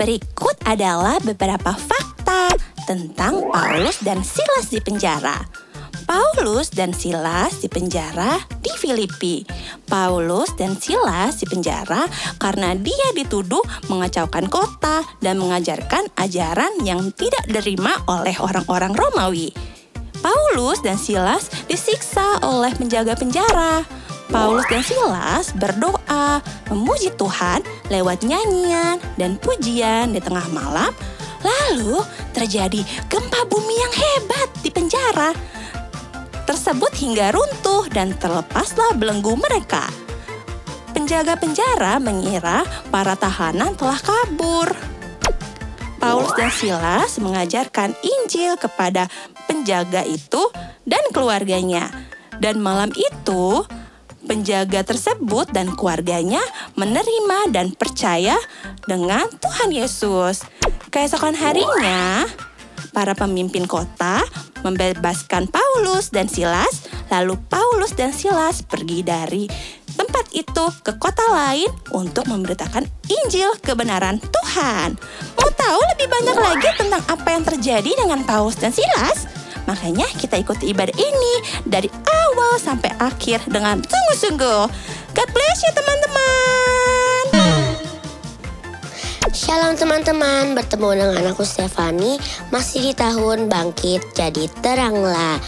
Berikut adalah beberapa fakta tentang Paulus dan Silas di penjara. Paulus dan Silas di penjara di Filipi. Paulus dan Silas di penjara karena dia dituduh mengacaukan kota dan mengajarkan ajaran yang tidak diterima oleh orang-orang Romawi. Paulus dan Silas disiksa oleh penjaga penjara. Paulus dan Silas berdoa, memuji Tuhan lewat nyanyian dan pujian di tengah malam. Lalu terjadi gempa bumi yang hebat di penjara tersebut hingga runtuh dan terlepaslah belenggu mereka. Penjaga penjara mengira para tahanan telah kabur. Paulus dan Silas mengajarkan Injil kepada penjaga itu dan keluarganya. Dan malam itu, penjaga tersebut dan keluarganya menerima dan percaya dengan Tuhan Yesus. Keesokan harinya, para pemimpin kota membebaskan Paulus dan Silas. Lalu Paulus dan Silas pergi dari tempat itu ke kota lain untuk memberitakan Injil kebenaran Tuhan. Mau tahu lebih banyak lagi tentang apa yang terjadi dengan Paulus dan Silas? Makanya kita ikuti ibadah ini dari awal sampai akhir dengan sungguh-sungguh. God bless you teman-teman. Shalom teman-teman, bertemu dengan aku Stefani. Masih di tahun bangkit jadi teranglah.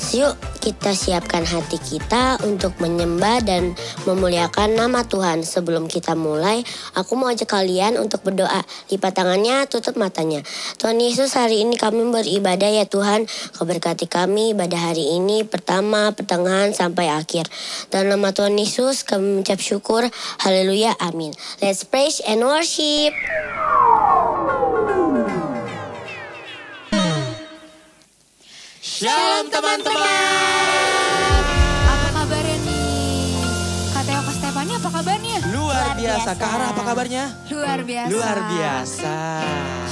Yuk kita siapkan hati kita untuk menyembah dan memuliakan nama Tuhan. Sebelum kita mulai, aku mau ajak kalian untuk berdoa. Lipat tangannya, tutup matanya. Tuhan Yesus, hari ini kami beribadah ya Tuhan. Kau berkati kami ibadah hari ini, pertama, pertengahan, sampai akhir. Dalam nama Tuhan Yesus kami mengucap syukur. Haleluya, amin. Let's praise and worship. Shalom teman-teman. Apa kabarnya nih? Kak Teo, Kak Stefani, apa kabarnya? Luar biasa. Kak Ara, apa kabarnya? Luar biasa. Luar biasa.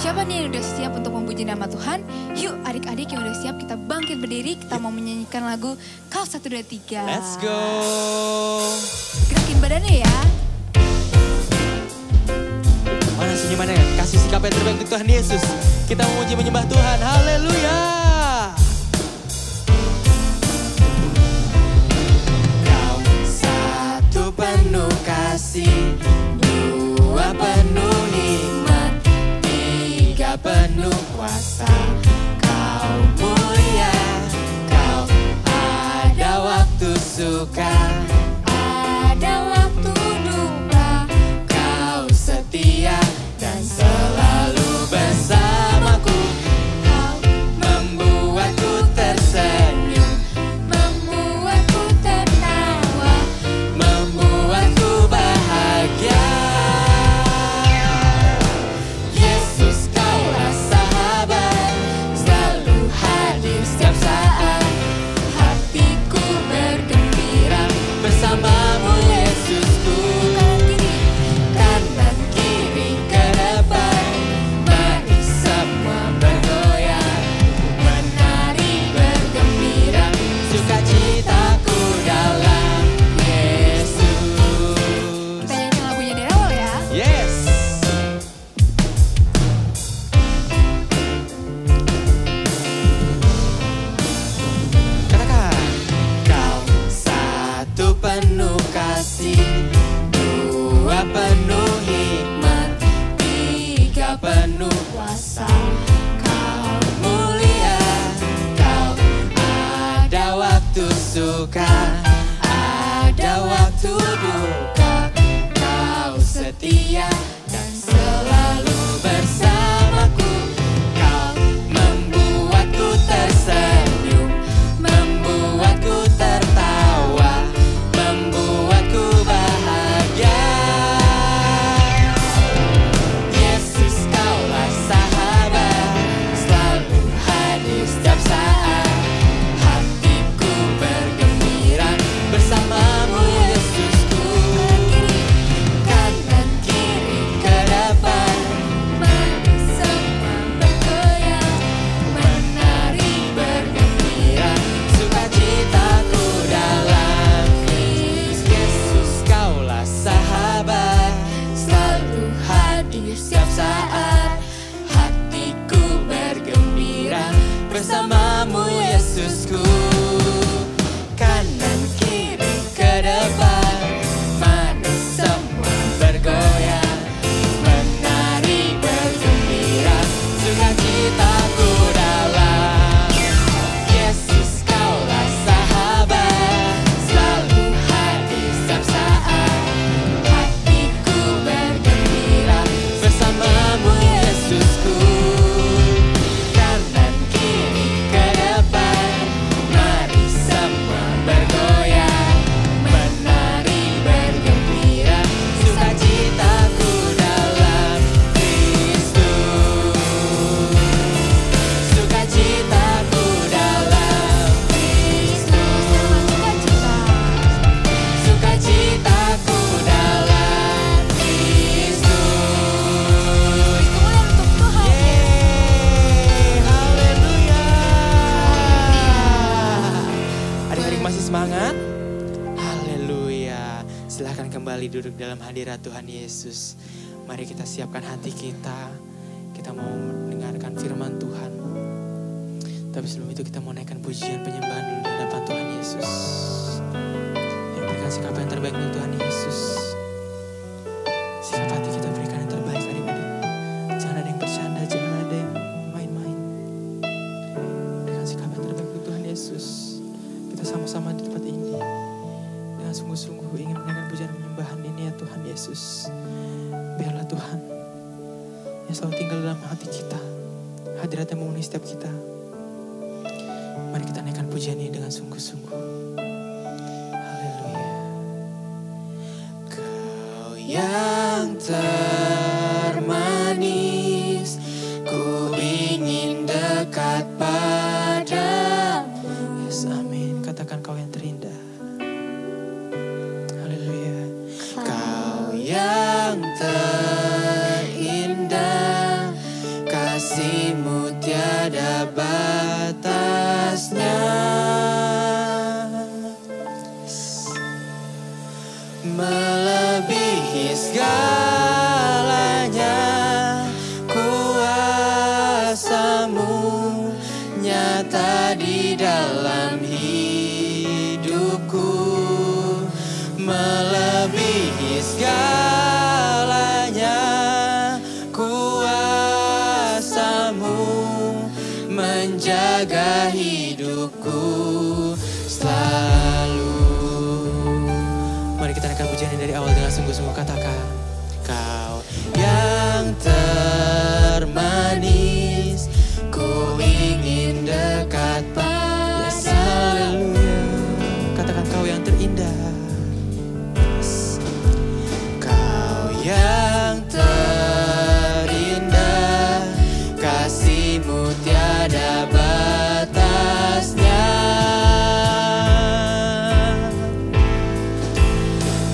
Siapa nih yang udah siap untuk memuji nama Tuhan? Yuk adik-adik yang udah siap, kita bangkit berdiri. Kita mau menyanyikan lagu Kau 1, 2, 3. Let's go. Gerakin badannya ya. Mana senyumannya? Kasih sikap yang terbaik untuk Tuhan Yesus. Kita memuji menyembah Tuhan. Haleluya. Kau 1 penuh kasih, 2 penuh hikmat, 3 penuh kuasa. Kau mulia, kau ada waktu suka, ada waktu duka. Kau setia dan selalu bersamaku. Kau membuatku tersenyum, membuatku tertawa, membuatku bahagia. Yesus, Kaulah sahabat, selalu hadir setiap saat. Hatiku bergembira bersamamu Yesusku. Kanan kiri ke depan, mari semua bergoyang, menari bergembira, sukacitaku dalam Yesus. Kita nyanyi lagunya dari awal ya. Yes. Katakan. Kau 1 penuh kasih, 2 penuh hikmat, 3 penuh kuasa. Kau mulia, kau ada waktu suka, ada waktu duka. Kau setia dan selalu bersamaku. Kau membuatku tersenyum, membuatku tertawa, membuatku bahagia. Yesus, Kaulah sahabat, selalu hadir setiap saat. Hatiku bergembira bersamamu Yesusku. semangat? Haleluya. Silahkan kembali duduk dalam hadirat Tuhan Yesus. Mari kita siapkan hati kita. Kita mau mendengarkan firman Tuhan. Tapi sebelum itu kita mau naikkan pujian penyembahan dulu di hadapan Tuhan Yesus. Yang berikan sikap yang terbaik untuk Tuhan Yesus. Sikap hati kita berikan yang terbaik adik-adik. Jangan ada yang bercanda, jangan ada yang main-main. Berikan sikap yang terbaik untuk Tuhan Yesus. Kita sama-sama di tempat ini. Dengan sungguh-sungguh ingin menaikkan pujian penyembahan ini ya Tuhan Yesus. Biarlah Tuhan yang selalu tinggal dalam hati kita. Hadirat yang memenuhi setiap kita. Mari kita naikkan pujian ini dengan sungguh-sungguh. Haleluya. Kau yang termanis, ku ingin dekat padamu. Yes, amin. Katakan kau yang terindah. Haleluya. Kau yang terindah, kasih-Mu tiada batasnya. Melebihi segalanya, kuasa-Mu nyata di dalam hidupku. Melebihi segalanya, kuasa-Mu menjaga hidupku selalu. Mari kita naikkan pujian ini dari awal dengan sungguh-sungguh. Katakan, kau yang termanis, ku ingin dekat padamu. Yes, haleluya. Katakan kau yang terindah. Yes. Kau yang terindah, kasih-Mu tiada batasnya.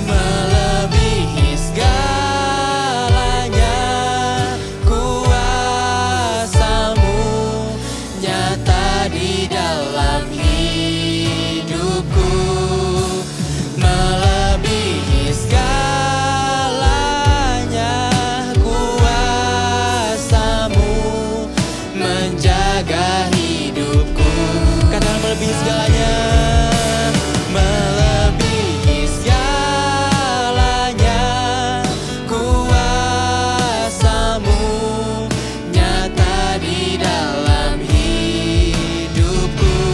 Melebihi segalanya, kuasa-Mu nyata di dalam hidupku. Melebihi segalanya, kuasa-Mu menjaga hidupku. Katakan melebihi segalanya. Melebihi segalanya, kuasa-Mu nyata di dalam hidupku.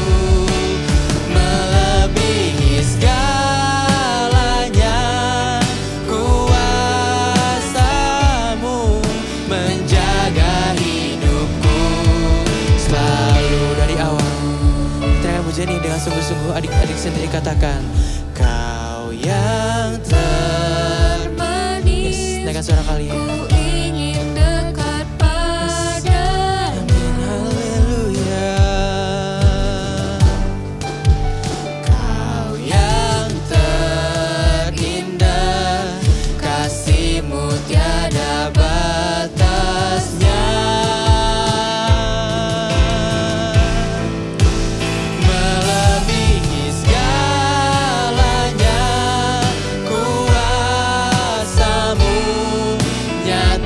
Melebihi segalanya, kuasa-Mu menjaga hidupku selalu. Dari awal kita akan pujian ini dengan sungguh-sungguh. Adik-adik sendiri katakan, kau yang termanis. Yes, naikkan suara kalian. Ku ingin dekat padamu. Amin, haleluya. Kau yang terindah, kasih-Mu tiada batasnya. Melebihi segalanya, kuasa-Mu nyata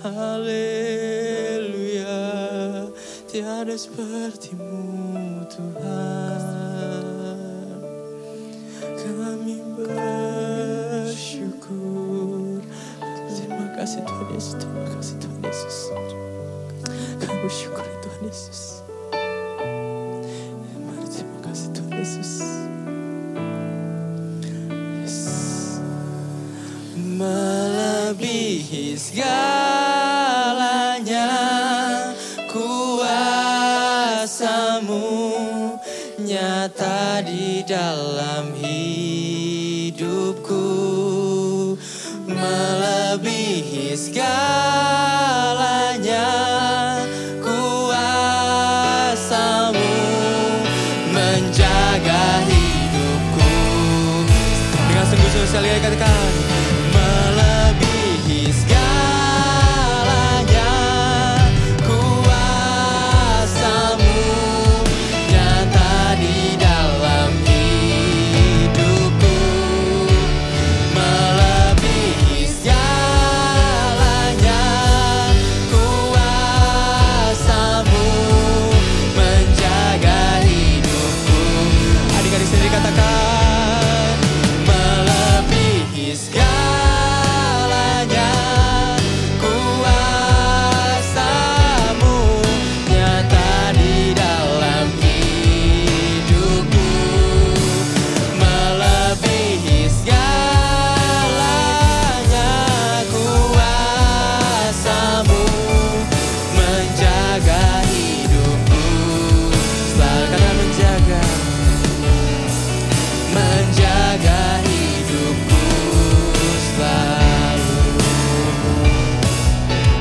Haleluya, tiada seperti-Mu Tuhan. Kami bersyukur. Terima kasih Tuhan Yesus, terima kasih Tuhan Yesus. Kami bersyukur Tuhan Yesus. Mari terima kasih Tuhan Yesus. Yes. Melebihi segalanya kuasa-Mu nyata di dalam hidupku. Melebihi segalanya kuasa-Mu menjaga hidupku. Dengan sungguh-sungguh sekali katakan, melebihi segalanya kuasa-Mu nyata di dalam hidupku. Melebihi segalanya kuasa-Mu menjaga hidupku. Adik-adik sendiri katakan, melebihi segalanya kuasa-Mu nyata di dalam hidupku. Melebihi segalanya kuasa-Mu menjaga hidupku. Selalu kata menjaga hidupku, selalu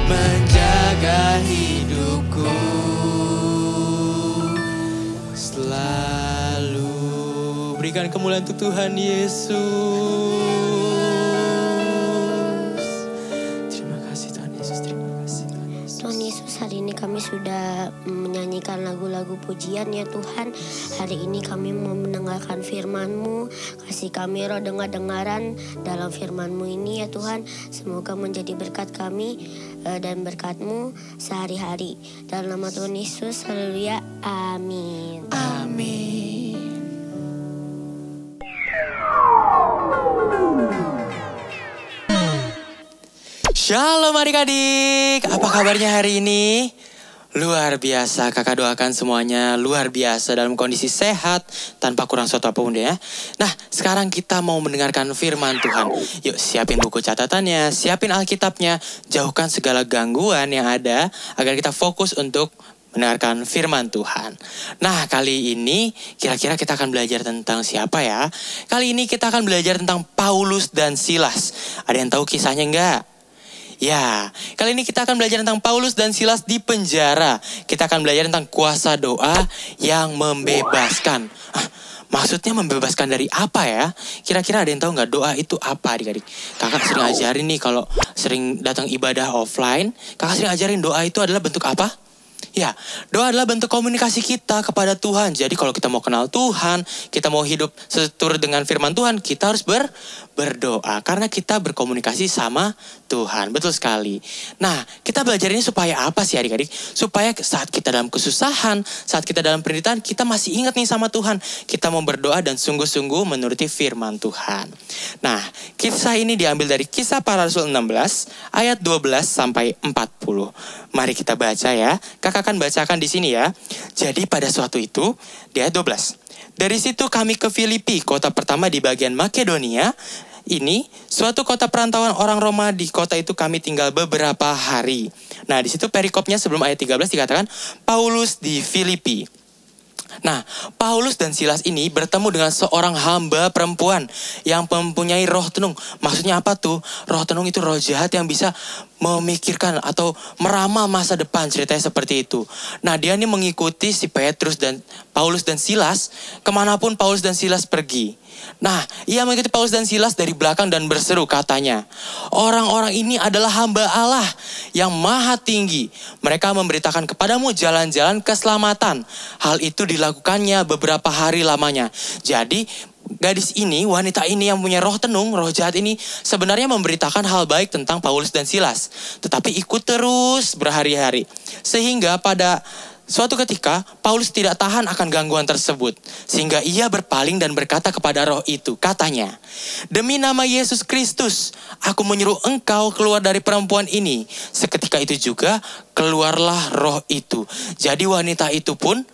menjaga hidupku, selalu. Berikan kemuliaan untuk Tuhan Yesus. Terima kasih Tuhan Yesus, terima kasih Tuhan Yesus. Tuhan Yesus, hari ini kami sudah menyanyikan lagu-lagu pujian ya Tuhan. Hari ini kami mau mendengarkan firman-Mu. Kasih kami roh dengar-dengaran dalam firman-Mu ini ya Tuhan. Semoga menjadi berkat kami dan berkat-Mu sehari-hari. Dalam nama Tuhan Yesus, haleluya, amin. Amin. Shalom adik-adik, apa kabarnya hari ini? Luar biasa, kakak doakan semuanya luar biasa dalam kondisi sehat tanpa kurang suatu apapun ya. Nah, sekarang kita mau mendengarkan firman Tuhan. Yuk siapin buku catatannya, siapin Alkitabnya, jauhkan segala gangguan yang ada agar kita fokus untuk mendengarkan firman Tuhan. Nah, kali ini kira-kira kita akan belajar tentang siapa ya? Kali ini kita akan belajar tentang Paulus dan Silas. Ada yang tahu kisahnya enggak? Ya, kali ini kita akan belajar tentang Paulus dan Silas di penjara. Kita akan belajar tentang kuasa doa yang membebaskan. Maksudnya membebaskan dari apa ya? Kira-kira ada yang tahu nggak doa itu apa adik-adik? Kakak sering ajarin nih kalau sering datang ibadah offline. Kakak sering ajarin doa itu adalah bentuk apa? Ya, doa adalah bentuk komunikasi kita kepada Tuhan. Jadi kalau kita mau kenal Tuhan, kita mau hidup seturut dengan firman Tuhan, kita harus berdoa. Karena kita berkomunikasi sama Tuhan. Betul sekali. Nah, kita belajar ini supaya apa sih adik-adik? Supaya saat kita dalam kesusahan, saat kita dalam penderitaan, kita masih ingat nih sama Tuhan. Kita mau berdoa dan sungguh-sungguh menuruti firman Tuhan. Nah, kisah ini diambil dari Kisah Para Rasul 16, ayat 12 sampai 40. Mari kita baca ya. Kakak akan bacakan di sini ya. Jadi pada suatu itu, di ayat 12. Dari situ kami ke Filipi, kota pertama di bagian Makedonia. Ini suatu kota perantauan orang Roma. Di kota itu kami tinggal beberapa hari. Nah, di situ perikopnya sebelum ayat 13 dikatakan Paulus di Filipi. Nah, Paulus dan Silas ini bertemu dengan seorang hamba perempuan yang mempunyai roh tenung. Maksudnya apa tuh? Roh tenung itu roh jahat yang bisa memikirkan atau meramal masa depan, ceritanya seperti itu. Nah, dia ini mengikuti si Petrus dan Paulus dan Silas kemanapun Paulus dan Silas pergi. Nah, ia mengikuti Paulus dan Silas dari belakang dan berseru, katanya, orang-orang ini adalah hamba Allah yang maha tinggi. Mereka memberitakan kepadamu jalan-jalan keselamatan. Hal itu dilakukannya beberapa hari lamanya. Jadi, gadis ini, wanita ini yang punya roh tenung, roh jahat ini sebenarnya memberitakan hal baik tentang Paulus dan Silas. Tetapi ikut terus berhari-hari. Sehingga pada suatu ketika Paulus tidak tahan akan gangguan tersebut. Sehingga ia berpaling dan berkata kepada roh itu. Katanya, demi nama Yesus Kristus, aku menyuruh engkau keluar dari perempuan ini. Seketika itu juga keluarlah roh itu. Jadi wanita itu pun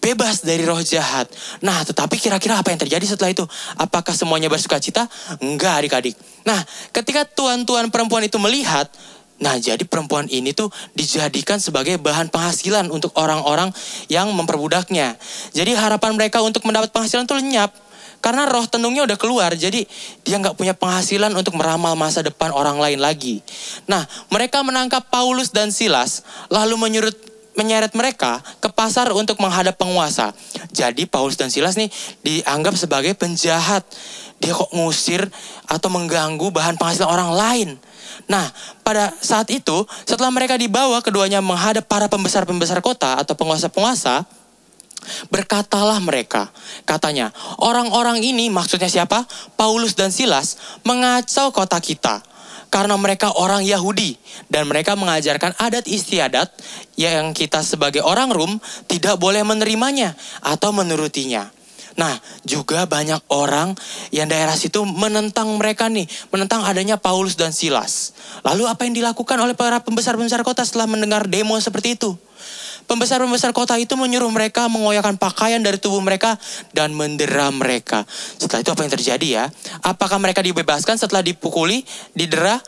bebas dari roh jahat. Nah, tetapi kira-kira apa yang terjadi setelah itu? Apakah semuanya bersuka cita? Enggak, adik-adik. Nah, ketika tuan-tuan perempuan itu melihat, nah jadi perempuan ini tuh dijadikan sebagai bahan penghasilan untuk orang-orang yang memperbudaknya. Jadi harapan mereka untuk mendapat penghasilan tuh lenyap. Karena roh tenungnya udah keluar, jadi dia nggak punya penghasilan untuk meramal masa depan orang lain lagi. Nah, mereka menangkap Paulus dan Silas, lalu menyeret mereka ke pasar untuk menghadap penguasa. Jadi Paulus dan Silas nih dianggap sebagai penjahat. Dia kok ngusir atau mengganggu bahan penghasilan orang lain. Nah, pada saat itu setelah mereka dibawa keduanya menghadap para pembesar-pembesar kota atau penguasa-penguasa, berkatalah mereka, katanya, orang-orang ini maksudnya siapa? Paulus dan Silas mengacau kota kita. Karena mereka orang Yahudi dan mereka mengajarkan adat istiadat yang kita sebagai orang Rom tidak boleh menerimanya atau menurutinya. Nah, juga banyak orang yang daerah situ menentang mereka nih, menentang adanya Paulus dan Silas. Lalu apa yang dilakukan oleh para pembesar-pembesar kota setelah mendengar demo seperti itu? Pembesar-pembesar kota itu menyuruh mereka mengoyakkan pakaian dari tubuh mereka dan mendera mereka. Setelah itu apa yang terjadi ya? Apakah mereka dibebaskan setelah dipukuli, didera?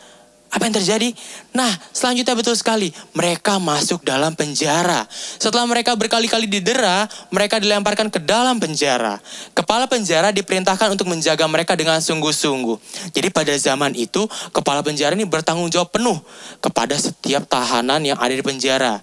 Apa yang terjadi? Nah, selanjutnya betul sekali. Mereka masuk dalam penjara. Setelah mereka berkali-kali didera, mereka dilemparkan ke dalam penjara. Kepala penjara diperintahkan untuk menjaga mereka dengan sungguh-sungguh. Jadi pada zaman itu, kepala penjara ini bertanggung jawab penuh kepada setiap tahanan yang ada di penjara.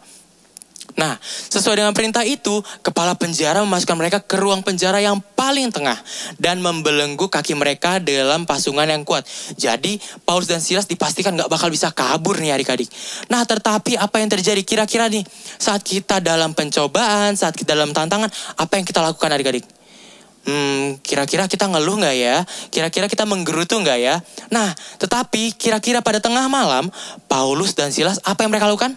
Nah, sesuai dengan perintah itu, kepala penjara memasukkan mereka ke ruang penjara yang paling tengah dan membelenggu kaki mereka dalam pasungan yang kuat. Jadi, Paulus dan Silas dipastikan gak bakal bisa kabur nih adik-adik. Nah, tetapi apa yang terjadi kira-kira nih saat kita dalam pencobaan, saat kita dalam tantangan, apa yang kita lakukan adik-adik? Kira-kira kita ngeluh gak ya? Kira-kira kita menggerutu gak ya? Nah, tetapi kira-kira pada tengah malam, Paulus dan Silas apa yang mereka lakukan?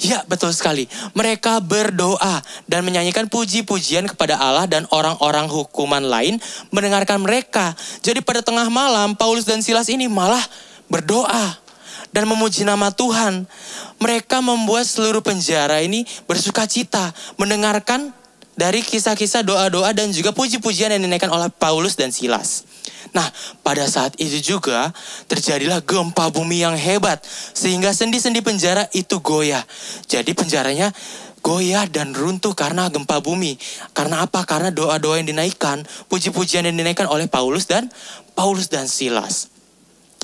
Ya, betul sekali. Mereka berdoa dan menyanyikan puji-pujian kepada Allah dan orang-orang hukuman lain mendengarkan mereka. Jadi pada tengah malam, Paulus dan Silas ini malah berdoa dan memuji nama Tuhan. Mereka membuat seluruh penjara ini bersuka cita mendengarkan dari kisah-kisah doa-doa dan juga puji-pujian yang dinaikkan oleh Paulus dan Silas. Nah, pada saat itu juga terjadilah gempa bumi yang hebat sehingga sendi-sendi penjara itu goyah. Jadi penjaranya goyah dan runtuh karena gempa bumi. Karena apa? Karena doa-doa yang dinaikkan, puji-pujian yang dinaikkan oleh Paulus dan Silas.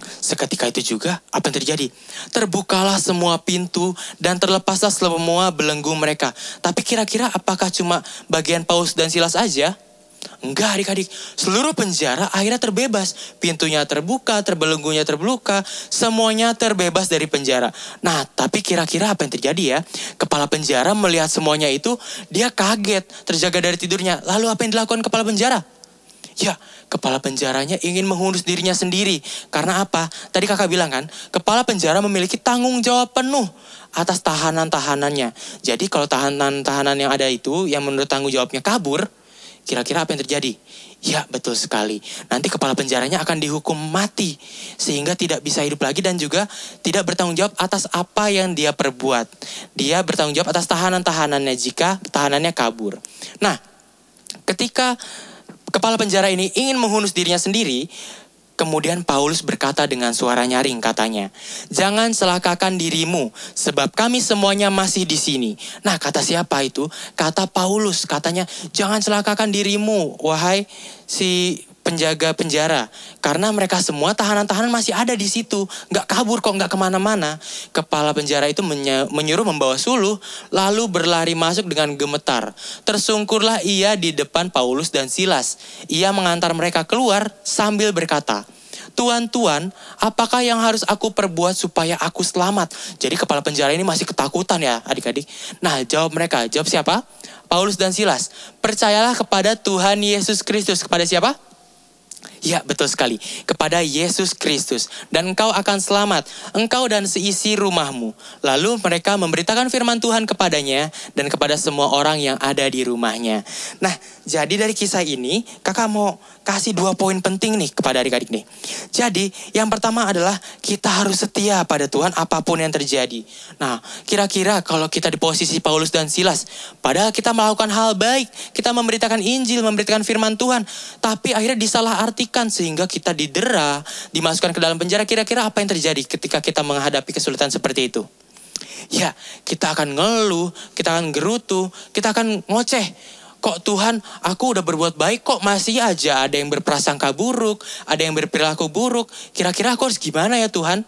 Seketika itu juga apa yang terjadi? Terbukalah semua pintu dan terlepaslah semua belenggu mereka. Tapi kira-kira apakah cuma bagian Paulus dan Silas aja? Enggak adik-adik, seluruh penjara akhirnya terbebas. Pintunya terbuka, terbelenggunya terbuka, semuanya terbebas dari penjara. Nah, tapi kira-kira apa yang terjadi ya? Kepala penjara melihat semuanya itu, dia kaget, terjaga dari tidurnya. Lalu apa yang dilakukan kepala penjara? Ya, kepala penjaranya ingin menghunus dirinya sendiri. Karena apa? Tadi kakak bilang kan, kepala penjara memiliki tanggung jawab penuh atas tahanan-tahanannya. Jadi kalau tahanan-tahanan yang ada itu, yang menurut tanggung jawabnya kabur, kira-kira apa yang terjadi? Ya, betul sekali. Nanti kepala penjaranya akan dihukum mati. Sehingga tidak bisa hidup lagi dan juga tidak bertanggung jawab atas apa yang dia perbuat. Dia bertanggung jawab atas tahanan-tahanannya jika tahanannya kabur. Nah, ketika kepala penjara ini ingin menghunus dirinya sendiri, kemudian Paulus berkata dengan suara nyaring katanya, jangan celakakan dirimu, sebab kami semuanya masih di sini. Nah, kata siapa itu? Kata Paulus, katanya, jangan celakakan dirimu, wahai si penjaga penjara. Karena mereka semua tahanan-tahanan masih ada di situ. Nggak kabur kok, nggak kemana-mana. Kepala penjara itu menyuruh membawa suluh, lalu berlari masuk dengan gemetar. Tersungkurlah ia di depan Paulus dan Silas. Ia mengantar mereka keluar sambil berkata, Tuan, apakah yang harus aku perbuat supaya aku selamat? Jadi kepala penjara ini masih ketakutan ya adik-adik. Nah, jawab mereka. Jawab siapa? Paulus dan Silas. Percayalah kepada Tuhan Yesus Kristus. Kepada siapa? Ya, betul sekali. Kepada Yesus Kristus. Dan engkau akan selamat, engkau dan seisi rumahmu. Lalu mereka memberitakan firman Tuhan kepadanya dan kepada semua orang yang ada di rumahnya. Nah, jadi dari kisah ini, kakak mau kasih 2 poin penting nih kepada adik-adik nih. Jadi, yang pertama adalah kita harus setia pada Tuhan apapun yang terjadi. Nah, kira-kira kalau kita di posisi Paulus dan Silas, padahal kita melakukan hal baik, kita memberitakan Injil, memberitakan firman Tuhan, tapi akhirnya disalahartikan sehingga kita didera, dimasukkan ke dalam penjara. Kira-kira apa yang terjadi ketika kita menghadapi kesulitan seperti itu? Ya, kita akan ngeluh, kita akan gerutu, kita akan ngoceh. Kok Tuhan, aku udah berbuat baik, kok masih aja ada yang berprasangka buruk, ada yang berperilaku buruk. Kira-kira aku harus gimana ya Tuhan?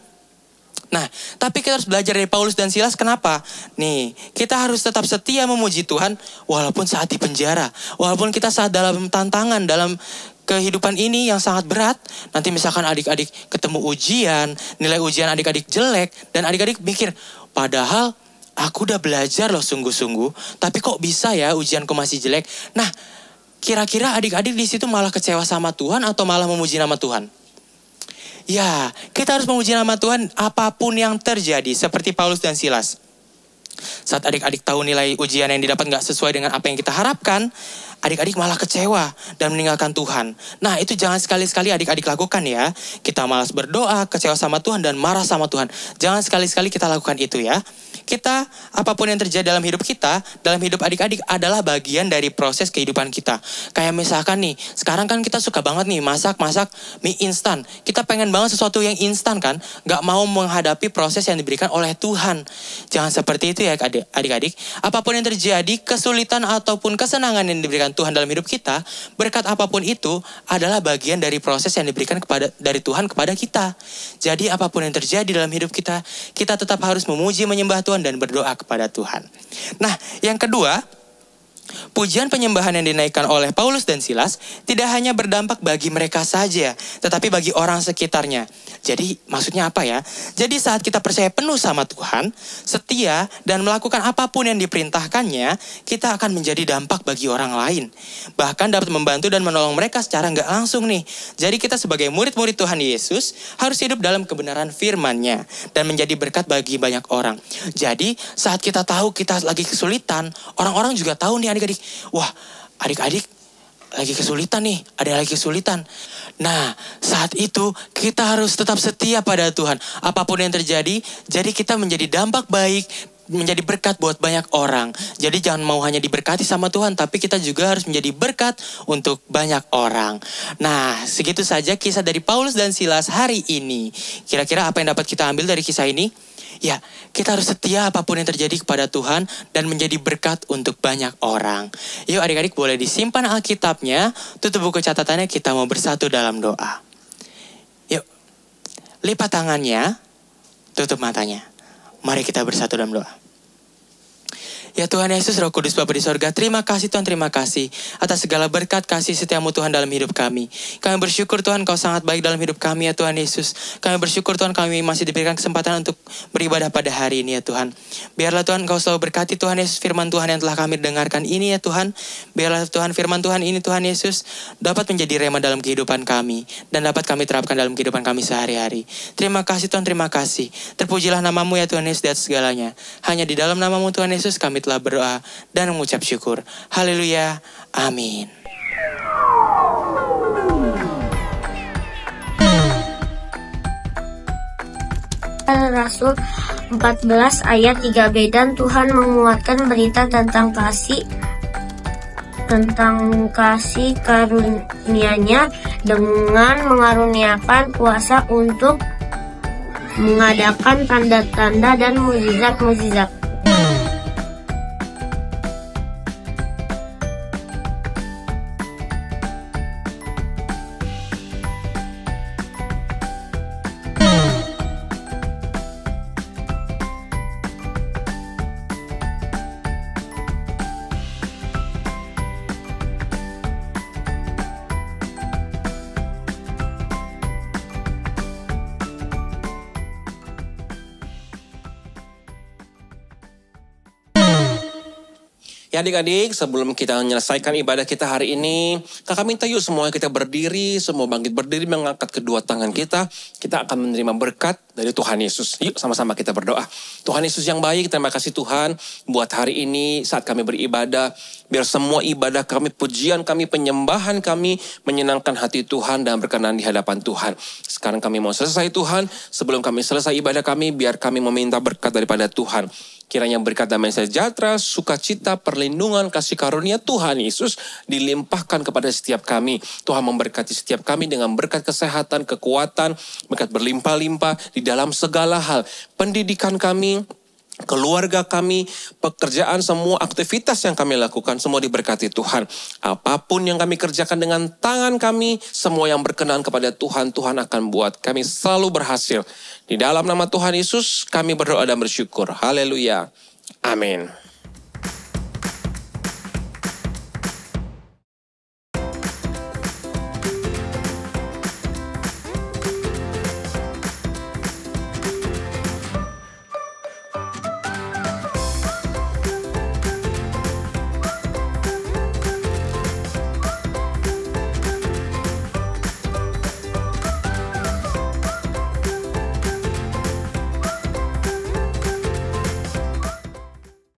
Nah, tapi kita harus belajar dari Paulus dan Silas. Kenapa? Nih, kita harus tetap setia memuji Tuhan walaupun saat di penjara. Walaupun kita saat dalam tantangan, dalam kehidupan ini yang sangat berat. Nanti misalkan adik-adik ketemu ujian, nilai ujian adik-adik jelek, dan adik-adik mikir, padahal aku udah belajar loh sungguh-sungguh, tapi kok bisa ya ujianku masih jelek? Nah, kira-kira adik-adik di situ malah kecewa sama Tuhan atau malah memuji nama Tuhan? Ya, kita harus memuji nama Tuhan apapun yang terjadi, seperti Paulus dan Silas. Saat adik-adik tahu nilai ujian yang didapat gak sesuai dengan apa yang kita harapkan, adik-adik malah kecewa dan meninggalkan Tuhan. Nah, itu jangan sekali-sekali adik-adik lakukan ya. Kita malas berdoa, kecewa sama Tuhan, dan marah sama Tuhan. Jangan sekali-sekali kita lakukan itu ya. Kita, apapun yang terjadi dalam hidup kita, dalam hidup adik-adik adalah bagian dari proses kehidupan kita. Kayak misalkan nih, sekarang kan kita suka banget nih masak-masak mie instan. Kita pengen banget sesuatu yang instan kan, gak mau menghadapi proses yang diberikan oleh Tuhan. Jangan seperti itu ya adik-adik. Apapun yang terjadi, kesulitan ataupun kesenangan yang diberikan Tuhan dalam hidup kita, berkat apapun itu adalah bagian dari proses yang diberikan dari Tuhan kepada kita. Jadi apapun yang terjadi dalam hidup kita, kita tetap harus memuji, menyembah Tuhan dan berdoa kepada Tuhan. Nah, yang kedua, pujian penyembahan yang dinaikkan oleh Paulus dan Silas tidak hanya berdampak bagi mereka saja, tetapi bagi orang sekitarnya. Jadi maksudnya apa ya? Jadi saat kita percaya penuh sama Tuhan, setia dan melakukan apapun yang diperintahkannya, kita akan menjadi dampak bagi orang lain. Bahkan dapat membantu dan menolong mereka secara nggak langsung nih. Jadi kita sebagai murid-murid Tuhan Yesus harus hidup dalam kebenaran firman-Nya dan menjadi berkat bagi banyak orang. Jadi saat kita tahu kita lagi kesulitan, orang-orang juga tahu nih adik-adik, wah adik-adik lagi kesulitan nih, ada yang lagi kesulitan. Nah, saat itu kita harus tetap setia pada Tuhan. Apapun yang terjadi, jadi kita menjadi dampak baik, menjadi berkat buat banyak orang. Jadi jangan mau hanya diberkati sama Tuhan, tapi kita juga harus menjadi berkat untuk banyak orang. Nah, segitu saja kisah dari Paulus dan Silas hari ini. Kira-kira apa yang dapat kita ambil dari kisah ini? Ya, kita harus setia apapun yang terjadi kepada Tuhan dan menjadi berkat untuk banyak orang. Yuk adik-adik boleh disimpan Alkitabnya, tutup buku catatannya, kita mau bersatu dalam doa. Yuk, lipat tangannya, tutup matanya. Mari kita bersatu dalam doa. Ya Tuhan Yesus, Roh Kudus Bapa di sorga, terima kasih Tuhan, terima kasih atas segala berkat kasih setiamu Tuhan dalam hidup kami. Kami bersyukur Tuhan, Kau sangat baik dalam hidup kami ya Tuhan Yesus. Kami bersyukur Tuhan, kami masih diberikan kesempatan untuk beribadah pada hari ini ya Tuhan. Biarlah Tuhan Kau selalu berkati Tuhan Yesus, firman Tuhan yang telah kami dengarkan ini ya Tuhan. Biarlah Tuhan firman Tuhan ini Tuhan Yesus dapat menjadi rema dalam kehidupan kami dan dapat kami terapkan dalam kehidupan kami sehari-hari. Terima kasih Tuhan, terima kasih. Terpujilah namamu ya Tuhan Yesus di atas segalanya. Hanya di dalam namamu Tuhan Yesus kami telah berdoa dan mengucap syukur. Haleluya. Amin. Rasul 14 ayat 3b, dan Tuhan menguatkan berita tentang kasih karunia-Nya dengan mengaruniakan kuasa untuk mengadakan tanda-tanda dan mukjizat-mukjizat. Ya adik-adik, sebelum kita menyelesaikan ibadah kita hari ini, kakak minta yuk semua kita berdiri, semua bangkit berdiri, mengangkat kedua tangan kita. Kita akan menerima berkat dari Tuhan Yesus. Yuk sama-sama kita berdoa. Tuhan Yesus yang baik, terima kasih Tuhan buat hari ini saat kami beribadah. Biar semua ibadah kami, pujian kami, penyembahan kami menyenangkan hati Tuhan dan berkenan di hadapan Tuhan. Sekarang kami mau selesai Tuhan. Sebelum kami selesai ibadah kami, biar kami meminta berkat daripada Tuhan. Kiranya berkat damai sejahtera, sukacita, perlindungan, kasih karunia Tuhan Yesus dilimpahkan kepada setiap kami. Tuhan memberkati setiap kami dengan berkat kesehatan, kekuatan, berkat berlimpah-limpah di dalam segala hal. Pendidikan kami, keluarga kami, pekerjaan, semua aktivitas yang kami lakukan, semua diberkati Tuhan. Apapun yang kami kerjakan dengan tangan kami, semua yang berkenan kepada Tuhan, Tuhan akan buat kami selalu berhasil. Di dalam nama Tuhan Yesus, kami berdoa dan bersyukur. Haleluya. Amin.